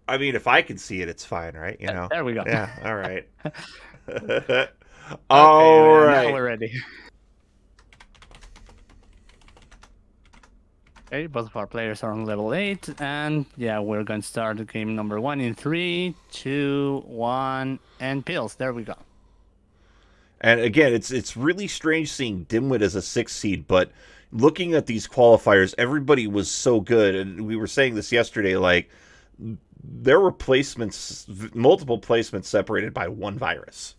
I mean, if I can see it, it's fine, right? You know? There we go. Yeah, all right. Okay, All man, now right. we're ready. Okay, both of our players are on level 8, and yeah, we're going to start game number 1 in 3, 2, 1, and pills. There we go. And again, it's really strange seeing Dimwit as a 6 seed, but looking at these qualifiers, everybody was so good, and we were saying this yesterday. Like there were placements, multiple placements separated by one virus.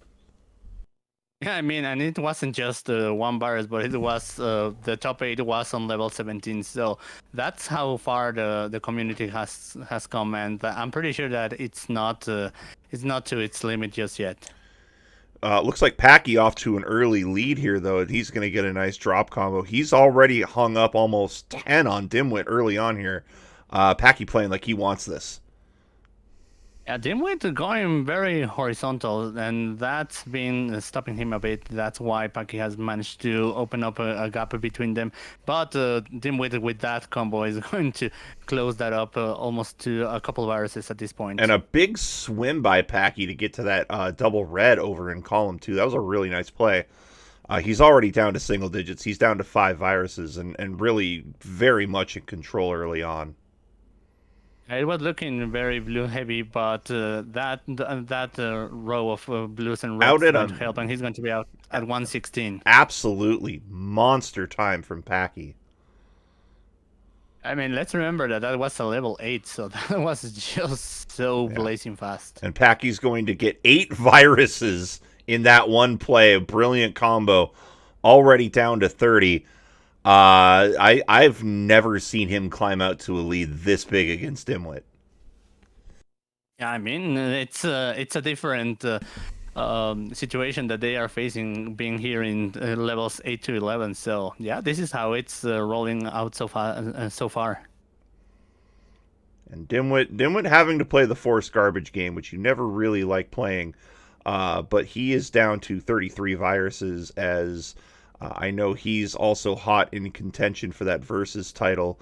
Yeah, I mean, and it wasn't just one virus, but it was the top 8 was on level 17. So that's how far the community has come, and I'm pretty sure that it's not to its limit just yet. Looks like Packie off to an early lead here, though. He's going to get a nice drop combo. He's already hung up almost 10 on Dimwit early on here. Packie playing like he wants this. Yeah, Dimwit going very horizontal, and that's been stopping him a bit. That's why Packie has managed to open up a gap between them. But Dimwit with that combo is going to close that up almost to a couple of viruses at this And point. a big swim by Packie to get to that double red over in column 2. That was a really nice play. He's already down to single digits. He's down to 5 viruses and really very much in control early on. It was looking very blue heavy, but that row of blues and reds Out is at going a to help, and he's going to be out at 116. absolutely monster time from Packie. I mean, let's remember that that was a level 8, so that was just so Yeah. blazing fast. And Packie's going to get 8 viruses in that one play. A brilliant combo. Already down to 30. I've never seen him climb out to a lead this big against Dimwit. Yeah, I mean, it's a different situation that they are facing being here in levels 8 to 11. So yeah, this is how it's rolling out so far. So far. And Dimwit having to play the forced garbage game, which you never really like playing. But he is down to 33 viruses as I know he's also hot in contention for that Versus title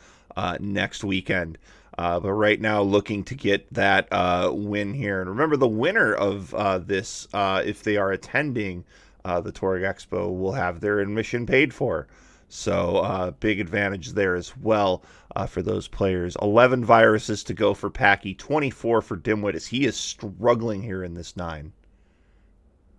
next weekend. But right now, looking to get that win here. And remember, the winner of this, if they are attending the Torg Expo, will have their admission paid for. So big advantage there as well for those players. 11 viruses to go for Packie, 24 for Dimwit as he is struggling here in this 9.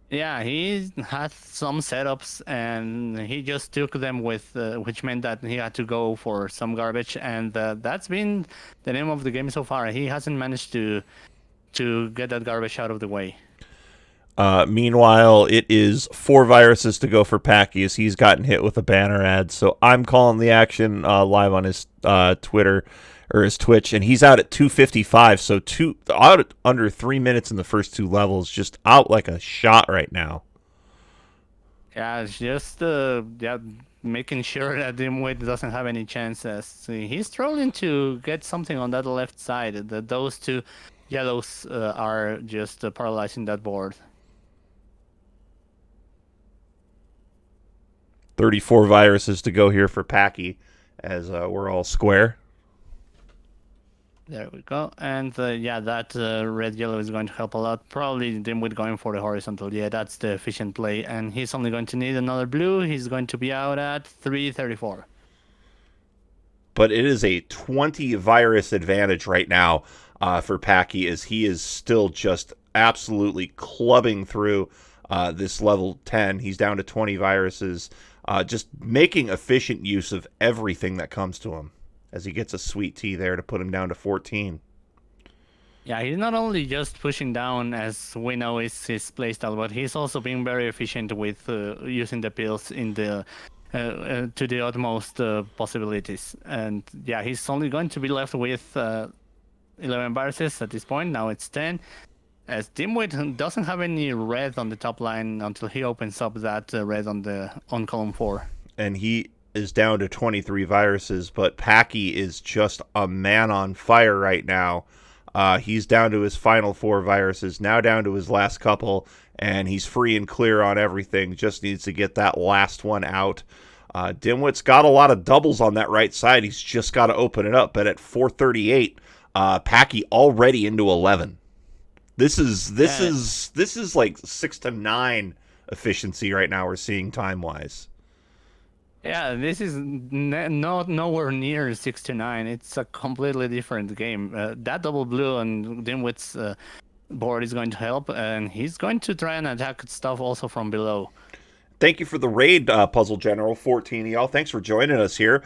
Yeah, he had some setups and he just took them with, which meant that he had to go for some garbage, and that's been the name of the game so far. He hasn't managed to get that garbage out of the way. Meanwhile, it is 4 viruses to go for Packie as he's gotten hit with a banner ad. So I'm calling the action live on his Twitter or his Twitch, and he's out at 255. So out under 3 minutes in the first 2 levels, just out like a shot right now. Yeah, it's just yeah, making sure that Dimwit doesn't have any chances. He's struggling to get something on that left side. Those two yellows are just paralyzing that board. 34 viruses to go here for Packie as we're all square. There we go. And yeah, that red yellow is going to help a lot. Probably Dimwit going for the horizontal. Yeah, that's the efficient play. And he's only going to need another blue. He's going to be out at 334. But it is a 20 virus advantage right now for Packie as he is still just absolutely clubbing through this level 10. He's down to 20 viruses, just making efficient use of everything that comes to him as he gets a sweet tea there to put him down to 14. Yeah, he's not only just pushing down, as we know is his playstyle, but he's also being very efficient with using the pills in the to the utmost possibilities. And yeah, he's only going to be left with 11 viruses at this point. Now it's 10. As Dimwit doesn't have any red on the top line until he opens up that red on column 4. And he is down to 23 viruses, but Packie is just a man on fire right now. He's down to his final 4 viruses, now down to his last couple, and he's free and clear on everything. Just needs to get that last one out. Dimwit's got a lot of doubles on that right side. He's just got to open it up. But at 438, Packie already into 11. This is Uh, like 6 to 9 efficiency right now we're seeing time wise. yeah, this is not nowhere near 6 to 9. It's a completely different game. That double blue and Dimwit's board is going to help, and he's going to try and attack stuff also from below. Thank you for the raid, Puzzle General 14. Y'all, thanks for joining us here.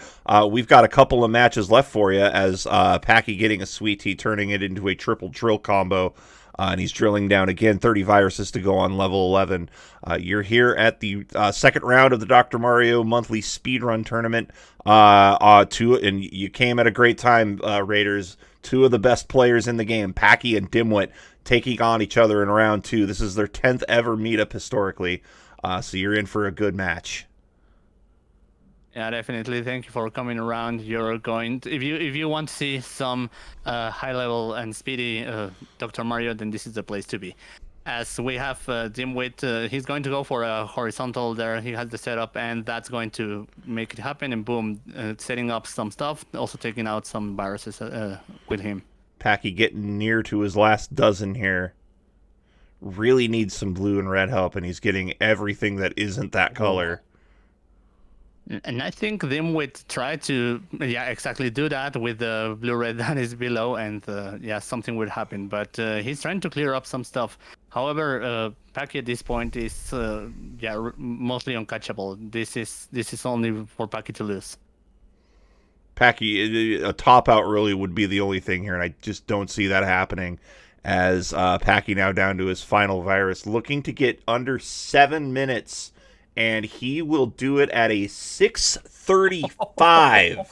We've got a couple of matches left for you as Packie getting a sweet tea, turning it into a triple drill combo. And he's drilling down again 30 viruses to go on level 11. You're here at the second round of the Dr. Mario monthly speedrun tournament. And you came at a great time, Raiders. Two of the best players in the game, Packie and Dimwit, taking on each other in round 2. This is their 10th ever meetup historically. So you're in for a good match. Yeah, definitely. Thank you for coming around. You're going to, if you want to see some high level and speedy Dr. Mario, then this is the place to be. As we have Dimwit, he's going to go for a horizontal there. He has the setup, and that's going to make it happen. And boom, setting up some stuff, also taking out some viruses with him. Packie getting near to his last dozen here. Really needs some blue and red help, and he's getting everything that isn't that color. And I think Dimwit tried to, exactly do that with the blue-red that is below, and something would happen. But he's trying to clear up some stuff. However, Packie at this point is, mostly uncatchable. This is only for Packie to lose. Packie, a top out really would be the only thing here, and I just don't see that happening. As Packie now down to his final virus, looking to get under 7 minutes, and he will do it at a 6:35.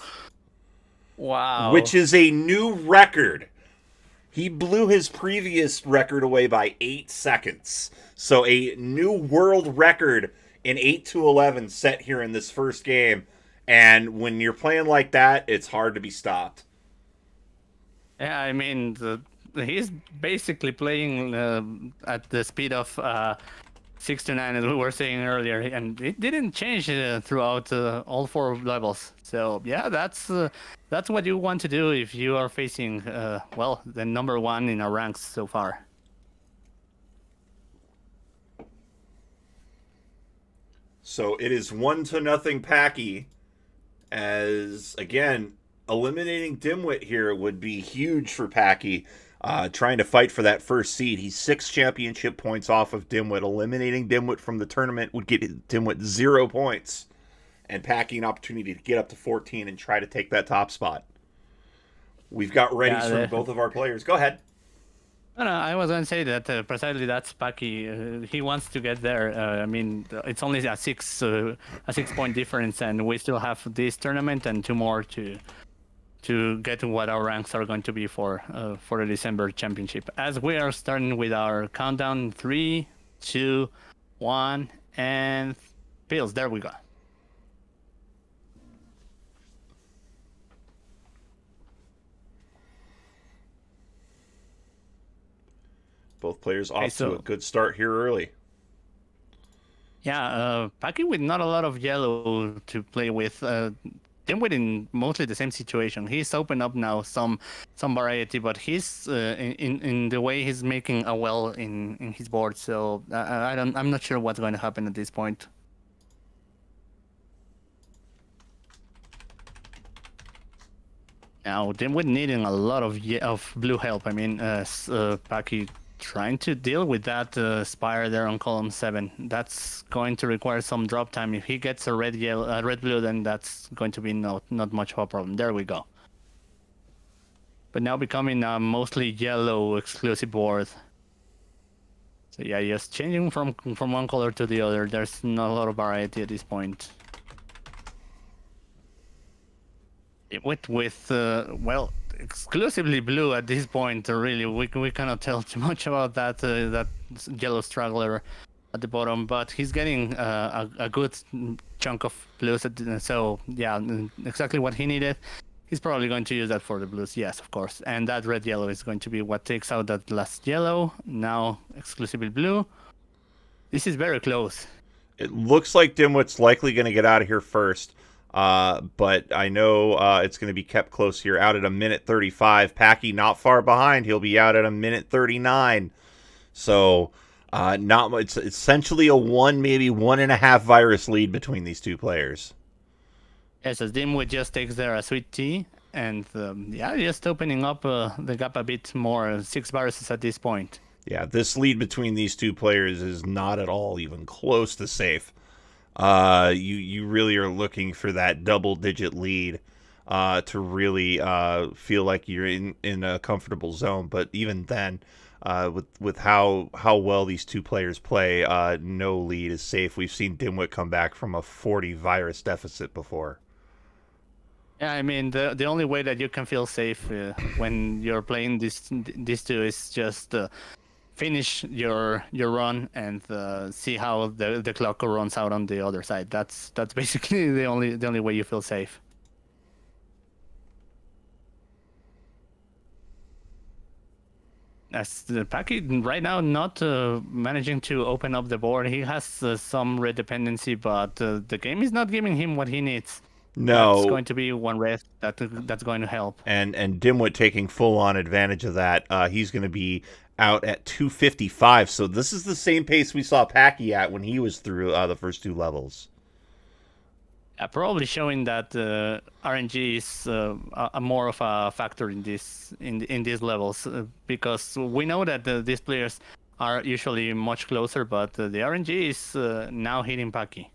Wow. Which is a new record. He blew his previous record away by 8 seconds. So a new world record in 8 to 11 set here in this first game. And when you're playing like that, it's hard to be stopped. Yeah, I mean, he's basically playing at the speed of 6 to 9, as we were saying earlier, and it didn't change throughout all 4 levels. So yeah, that's what you want to do if you are facing the number 1 in our ranks so far. So it is 1-0 Packie. As again, eliminating Dimwit here would be huge for Packie. Trying to fight for that first seed. He's 6 championship points off of Dimwit. Eliminating Dimwit from the tournament would get Dimwit 0 points. And Packie an opportunity to get up to 14 and try to take that top spot. We've got readies from both of our players. Go ahead. No, I was going to say that precisely that's Packie. He wants to get there. I mean, it's only a 6-point difference, and we still have this tournament and 2 more to get to what our ranks are going to be for the December championship. As we are starting with our countdown, 3, 2, 1, and pills. There we go. Both players off to a good start here early. Yeah, Packie with not a lot of yellow to play with. Dimwit in mostly the same situation. He's opened up now some variety, but he's in the way he's making a well in his board. So I'm not sure what's going to happen at this point. Now Dimwit needing a lot of blue help. I mean, Packie trying to deal with that spire there on column 7. That's going to require some drop time. If he gets a red blue, then that's going to be not much of a problem. There we go. But now becoming a mostly yellow exclusive board. So yeah, just changing from one color to the other. There's not a lot of variety at this point. With exclusively blue at this point. Really, we cannot tell too much about that yellow straggler at the bottom, but he's getting a good chunk of blues. So yeah, exactly what he needed. He's probably going to use that for the blues, yes, of course. And that red yellow is going to be what takes out that last yellow. Now exclusively blue. This is very close. It looks like Dimwit's likely going to get out of here first. But I know it's going to be kept close here. Out at a minute 35. Packie not far behind. He'll be out at a minute 39. So not much. It's essentially a one, maybe 1.5 virus lead between these two players. Yes, as dmwit just takes there a sweet tea, and just opening up the gap a bit more. 6 viruses at this point. Yeah, this lead between these two players is not at all even close to safe. You really are looking for that double-digit lead to really feel like you're in a comfortable zone. But even then, with how well these two players play, no lead is safe. We've seen dmwit come back from a 40 virus deficit before. Yeah, I mean the only way that you can feel safe when you're playing these two is just finish your run and see how the clock runs out on the other side. That's basically the only way you feel safe. As the Packie right now not managing to open up the board, he has some red dependency, but the game is not giving him what he needs. No, That's going to be one red that's going to help. And dmwit taking full on advantage of that. He's going to be out at 255. So this is the same pace we saw Packie at when he was through the first 2 levels. Probably showing that RNG is a more of a factor in these levels because we know that these players are usually much closer, but the RNG is now hitting Packie.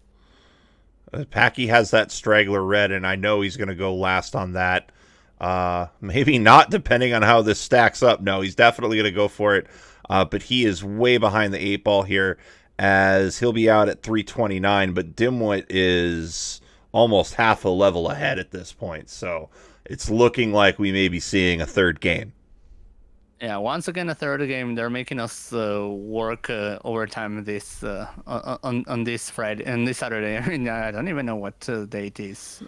Packie has that straggler red, and I know he's going to go last on that. Maybe not, depending on how this stacks up. No, he's definitely going to go for it. But he is way behind the 8 ball here, as he'll be out at 329. But dmwit is almost half a level ahead at this point. So it's looking like we may be seeing a third game. Yeah, once again a third game. They're making us work overtime this on this Friday and this Saturday. I mean, I don't even know what date is.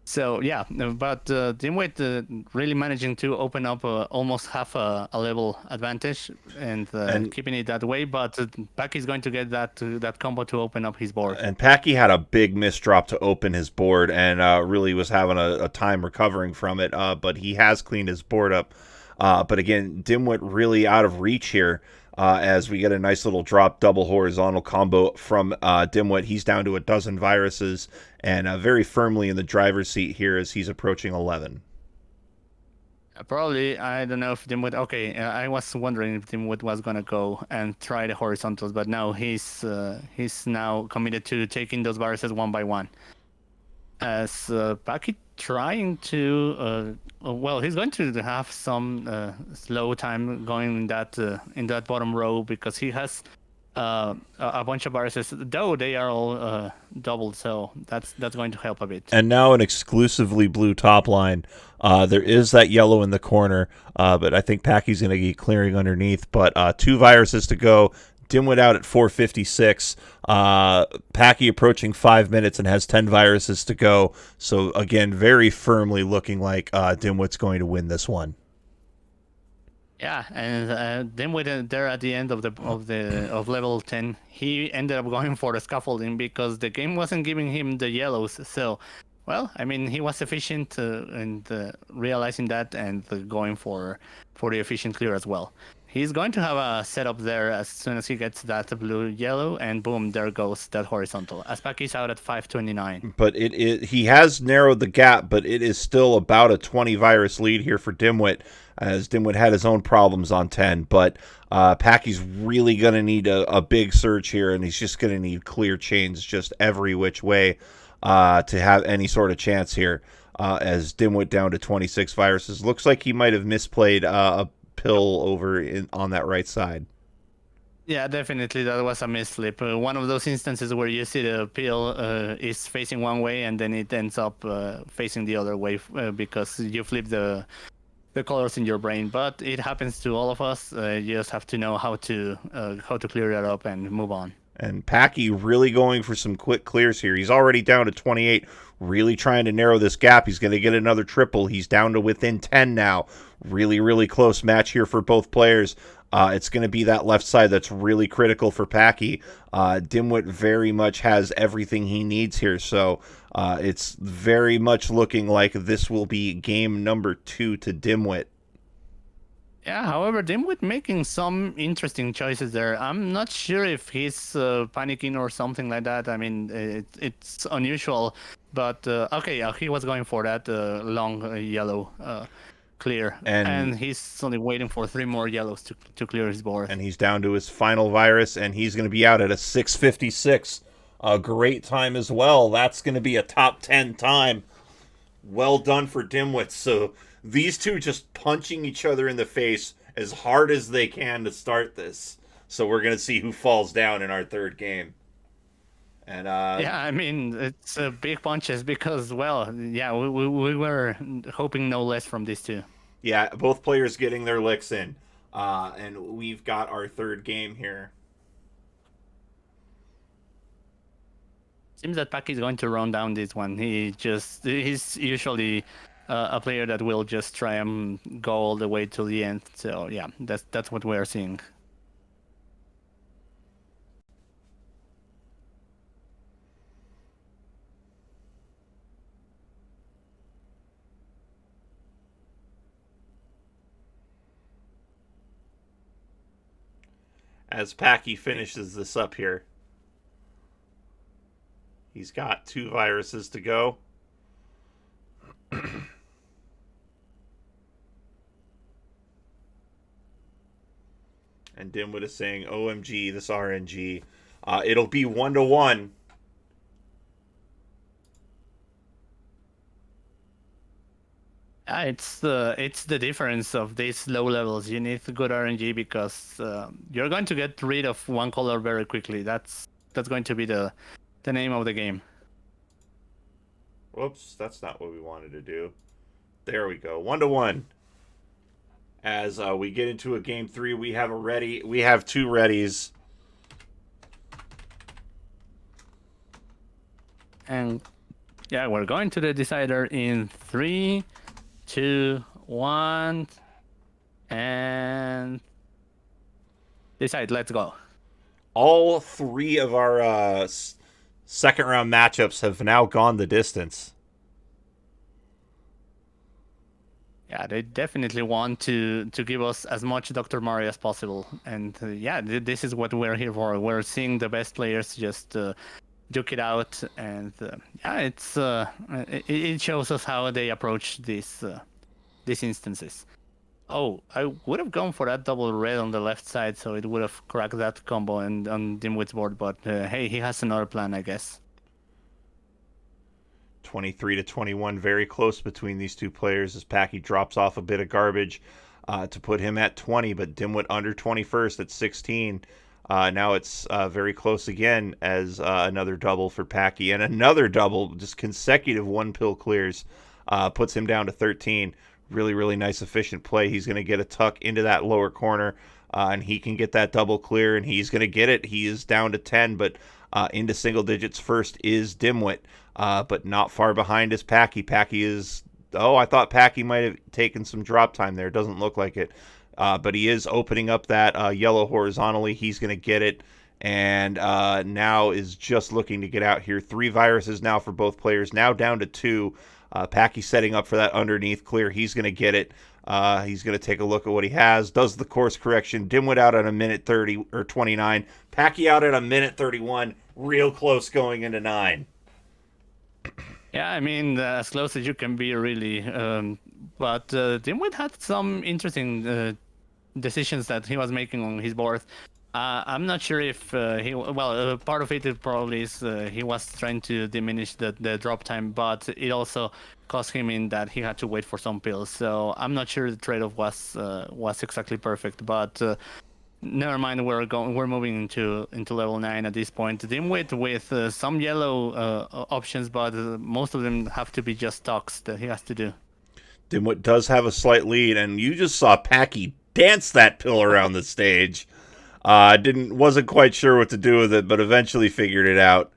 So yeah, but dmwit really managing to open up almost half a level advantage and keeping it that way. But Packie's going to get that combo to open up his board. And Packie had a big misdrop to open his board and really was having a time recovering from it. But he has cleaned his board up. But again, dmwit really out of reach here. As we get a nice little drop double horizontal combo from dmwit. He's down to 12 viruses and very firmly in the driver's seat here as he's approaching 11. Probably, I don't know if dmwit. Okay, I was wondering if dmwit was gonna go and try the horizontals, but no, he's now committed to taking those viruses one by one. As Packie trying to he's going to have some slow time going in that bottom row because he has a bunch of viruses, though they are all doubled, so that's going to help a bit. And now an exclusively blue top line. There is that yellow in the corner, but I think Packie's going to be clearing underneath. But 2 viruses to go. dmwit out at 456. Packie approaching 5 minutes and has 10 viruses to go. So again, very firmly looking like dmwit's going to win this one. Yeah, and dmwit there at the end of level 10, he ended up going for the scaffolding because the game wasn't giving him the yellows. So, well, I mean, he was efficient in realizing that and going for the efficient clear as well. He's going to have a setup there as soon as he gets that blue-yellow, and boom, there goes that horizontal. As Packie's out at 529. But he has narrowed the gap, but it is still about a 20 virus lead here for dmwit, as dmwit had his own problems on 10. But Packie's really going to need a big surge here, and he's just going to need clear chains just every which way to have any sort of chance here. As dmwit down to 26 viruses. Looks like he might have misplayed a pill over on that right side. Yeah, definitely that was a misslip. One of those instances where you see the pill is facing one way and then it ends up facing the other way because you flip the colors in your brain. But it happens to all of us. You just have to know how to clear that up and move on. And Packie really going for some quick clears here. He's already down to 28, really trying to narrow this gap. He's going to get another triple. He's down to within 10 now. Really, really close match here for both players. It's going to be that left side that's really critical for Packie. dmwit very much has everything he needs here. So It's very much looking like this will be game number 2 to Dimwit. Yeah, however, dmwit making some interesting choices there. I'm not sure if he's panicking or something like that. I mean, it's unusual, but okay, he was going for that long yellow clear, And and he's only waiting for 3 more yellows to clear his board. and he's down to his final virus, and he's going to be out at a 6:56. A great time as well. That's going to be a top 10 time. Well done for Dimwit. So these two just punching each other in the face as hard as they can to start this. So we're going to see who falls down in our third game. And Yeah, I mean, it's big punches because, well, yeah, we were hoping no less from these two. yeah, both players getting their licks in. And we've got our third game here. Seems that Packie is going to run down this one. He's usually a player that will just try and go all the way to the end. So yeah, that's what we're seeing. As Packie finishes this up here, he's got 2 viruses to go. And Dimwit is saying, OMG, this RNG. It'll be 1-1. It's the difference of these low levels. You need good RNG because you're going to get rid of one color very quickly. That's going to be the name of the game. Whoops, that's not what we wanted to do. There we go. 1-1. As we get into a game 3, we have 2 readies. And yeah, we're going to the decider in 3, 2, 1, and decide. Let's go. All 3 of our second round matchups have now gone the distance. Yeah, they definitely want to give us as much Dr. Mario as possible, and yeah, this is what we're here for. We're seeing the best players just duke it out, and yeah, it shows us how they approach these instances. Oh, I would have gone for that double red on the left side, so it would have cracked that combo and on Dimwit's board. But hey, he has another plan, I guess. 23-21, very close between these two players as Packie drops off a bit of garbage to put him at 20, but Dimwit under 21st at 16. Now it's very close again as another double for Packie and another double, just consecutive 1-pill clears, puts him down to 13. Really, really nice, efficient play. He's going to get a tuck into that lower corner, and he can get that double clear, and he's going to get it. He is down to 10, but into single digits first is Dimwit, but not far behind is Packie. Packie is... Oh, I thought Packie might have taken some drop time there. Doesn't look like it. But he is opening up that yellow horizontally. He's going to get it, and now is just looking to get out here. 3 viruses now for both players, now down to 2. Packie setting up for that underneath clear. He's going to get it. He's going to take a look at what he has. Does the course correction. Dimwit out at a minute 30 or 29. Packie out at a minute 31. Real close going into 9. Yeah, I mean, as close as you can be, really. But Dimwit had some interesting decisions that he was making on his board. I'm not sure if part of it probably is he was trying to diminish the drop time, but it also cost him in that he had to wait for some pills. So I'm not sure the trade-off was exactly perfect, but never mind. We're moving into level 9 at this point. Dimwit with some yellow options, but most of them have to be just talks that he has to do. Dimwit does have a slight lead, and you just saw Packie dance that pill around the stage. Wasn't quite sure what to do with it, but eventually figured it out.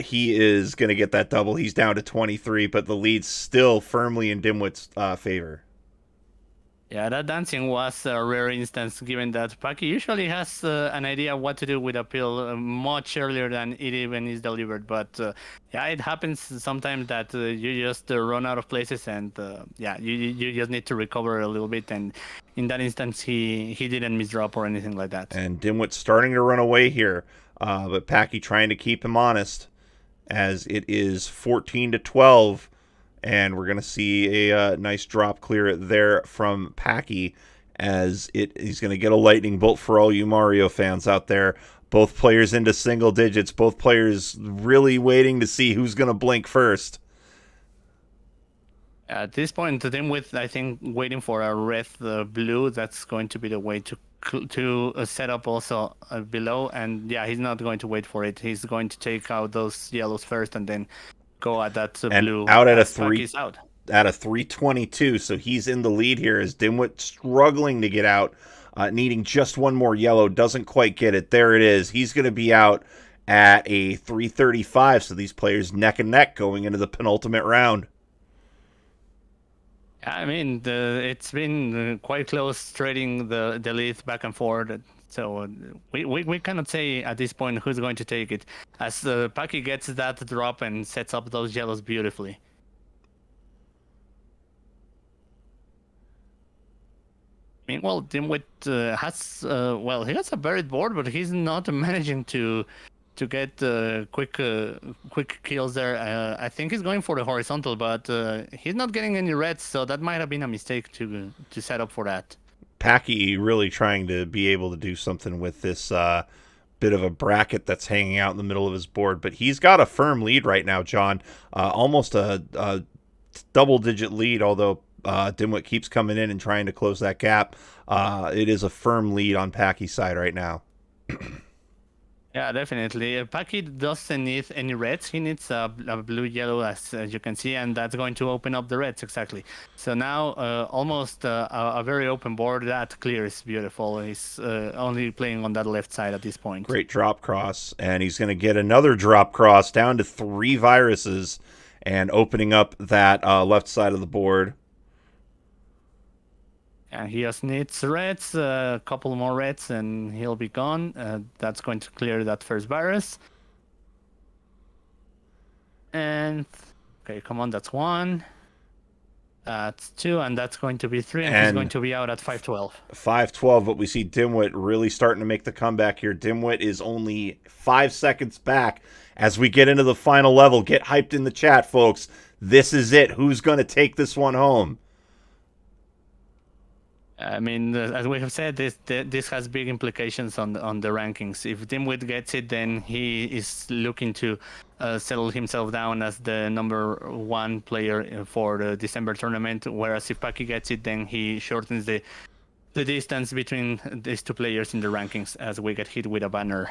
He is going to get that double. He's down to 23, but the lead's still firmly in Dimwit's favor. Yeah, that dancing was a rare instance, given that Packie usually has an idea what to do with a pill much earlier than it even is delivered. But yeah, it happens sometimes that you just run out of places, and yeah, you just need to recover a little bit. And in that instance, he didn't misdrop or anything like that. And Dimwit's starting to run away here, but Packie trying to keep him honest as it is 14-12. And we're going to see a nice drop clear there from Packie as he's going to get a lightning bolt for all you Mario fans out there. Both players into single digits. Both players really waiting to see who's going to blink first. At this point, the team with, I think, waiting for a red blue, that's going to be the way to set up also below. And yeah, he's not going to wait for it. He's going to take out those yellows first and then go at that and blue. Out at a out. At a 322, so he's in the lead here as Dimwit struggling to get out, needing just one more yellow, doesn't quite get it. There it is. He's going to be out at a 335, so these players neck and neck going into the penultimate round. I mean, it's been quite close trading the lead back and forth. So we cannot say at this point who's going to take it, as Packie gets that drop and sets up those yellows beautifully. Meanwhile, Dimwit has he has a buried board, but he's not managing to get quick kills there. I think he's going for the horizontal, but he's not getting any reds, so that might have been a mistake to set up for that. Packie really trying to be able to do something with this bit of a bracket that's hanging out in the middle of his board, but he's got a firm lead right now, John. Almost a double-digit lead, although Dimwit keeps coming in and trying to close that gap. It is a firm lead on Packie's side right now. Yeah, definitely. Packie doesn't need any reds. He needs a blue-yellow, as you can see, and that's going to open up the reds, exactly. So now almost a very open board. That clear is beautiful. He's only playing on that left side at this point. Great drop cross, and he's going to get another drop cross down to 3 viruses and opening up that left side of the board. And he just needs reds, a couple more reds, and he'll be gone. That's going to clear that first virus. And, okay, come on, that's 1. That's 2, and that's going to be 3, and he's going to be out at 5-12. 5-12, but we see Dimwit really starting to make the comeback here. Dimwit is only 5 seconds back as we get into the final level. Get hyped in the chat, folks. This is it. Who's going to take this one home? I mean, as we have said, this has big implications on the rankings. If Dimwit gets it, then he is looking to settle himself down as the number 1 player for the December tournament. Whereas if Packie gets it, then he shortens the distance between these 2 players in the rankings as we get hit with a banner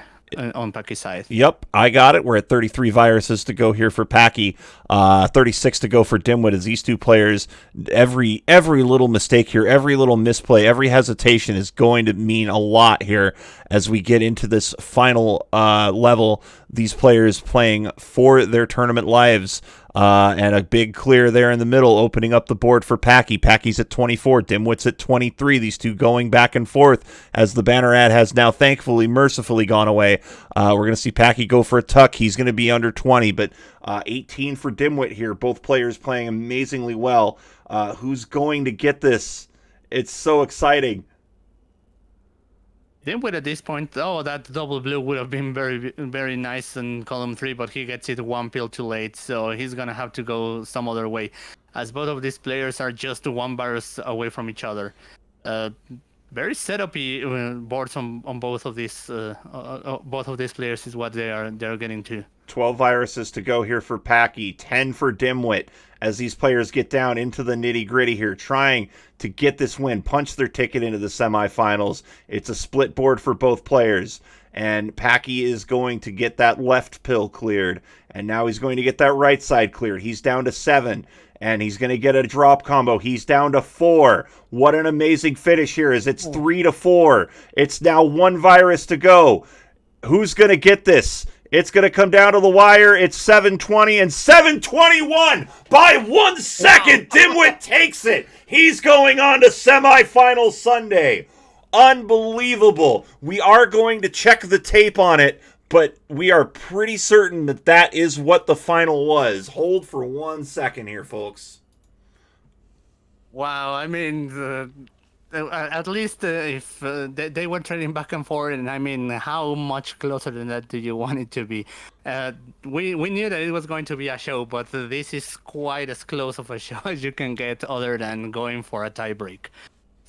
on Packie's side. Yep, I got it. We're at 33 viruses to go here for Packie, 36 to go for Dimwit. As these 2 players, every little mistake here, every little misplay, every hesitation is going to mean a lot here as we get into this final level. These players playing for their tournament lives. And a big clear there in the middle, opening up the board for Packie. Packie's at 24, Dimwit's at 23. These 2 going back and forth as the banner ad has now thankfully, mercifully gone away. We're going to see Packie go for a tuck. He's going to be under 20, but 18 for Dimwit here. Both players playing amazingly well. Who's going to get this? It's so exciting. Dimwit at this point, that double blue would have been very, very nice in column 3, but he gets it 1 pill too late, so he's going to have to go some other way, as both of these players are just 1 virus away from each other. Very setup-y boards on both of these players is what they're getting to. 12 viruses to go here for Packie, 10 for Dimwit as these players get down into the nitty-gritty here, trying to get this win, punch their ticket into the semifinals. It's a split board for both players, and Packie is going to get that left pill cleared, and now he's going to get that right side cleared. He's down to 7, and he's going to get a drop combo. He's down to 4. What an amazing finish here is it's 3-4. It's now 1 virus to go. Who's going to get this? It's going to come down to the wire. It's 7:20 and 7:21 by 1 second. Dimwit takes it. He's going on to semifinal Sunday. Unbelievable. We are going to check the tape on it, but we are pretty certain that that is what the final was. Hold for 1 second here, folks. Wow, I mean, at least if they were trading back and forth, and I mean, how much closer than that do you want it to be? We knew that it was going to be a show, but this is quite as close of a show as you can get other than going for a tie break.